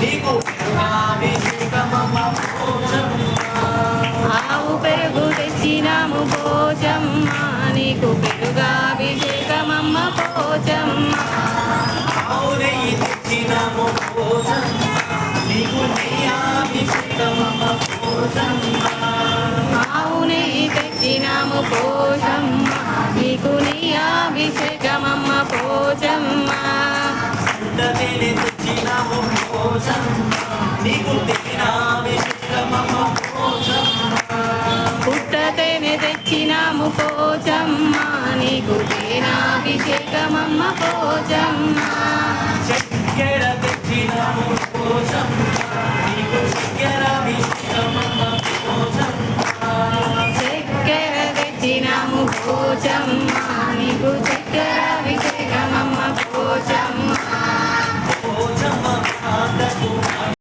నీకు పెరుగాభిషేకమమ్మ పోచమ్మ. ఆవు పెరుగు తెచ్చినాము పోచమ్మ నీకు పెరుగాభిషేకమమ్మ పోచమ్మ. ఆవు నెయ్యి తెచ్చినాము పోచమ్మ నీకు నెయ్యాభిషేకమమ్మ పోచమ్మ. ఆవు నెయ్యి తెచ్చినాము పోచమ్మ నీకు నెయ్యాభిషేకమమ్మ పోచమ్మ. తేనె తెచ్చినాము పోచమ్మ నీకు తేనాభిషేకమమ్మ పోచమ్మ. పుట్ట తేనె తెచ్చినాము పోచమ్మ నీకు తేనాభిషేకమమ్మ పోచమ్మ. చక్కెర తెచ్చినాము పోచమ్మ నీకు చక్కెరాభిషేకమమ్మ పోచమ్మ. చక్కెర తెచ్చినాము పోచమ్మ నీకు చక్కెరాభిషేకమమ్మ పోచమ్మ. పోచమ్మ